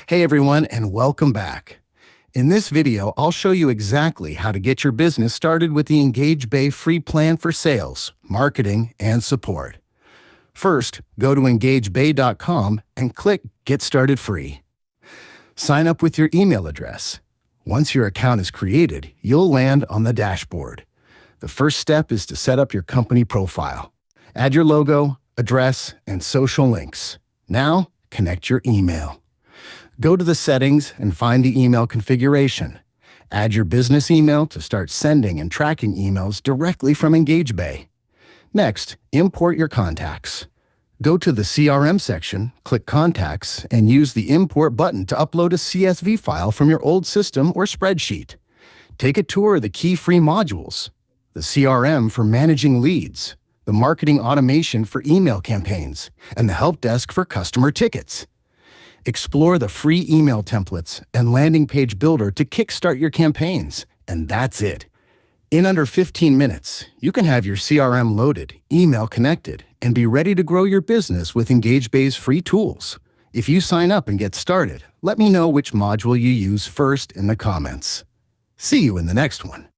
Hey everyone, and welcome back. In this video, I'll show you exactly how to get your business started with the EngageBay free plan for sales, marketing, and support. First, go to EngageBay.com and click Get Started Free. Sign up with your email address. Once your account is created, you'll land on the dashboard. The first step is to set up your company profile. Add your logo, address, and social links. Now, connect your email. Go to the settings and find the email configuration. Add your business email to start sending and tracking emails directly from EngageBay. Next, import your contacts. Go to the CRM section, click Contacts, and use the Import button to upload a CSV file from your old system or spreadsheet. Take a tour of the key free modules: the CRM for managing leads, the marketing automation for email campaigns, and the help desk for customer tickets. Explore the free email templates and landing page builder to kickstart your campaigns, and that's it. In under 15 minutes, you can have your CRM loaded, email connected, and be ready to grow your business with EngageBay's free tools. If you sign up and get started, let me know which module you use first in the comments. See you in the next one.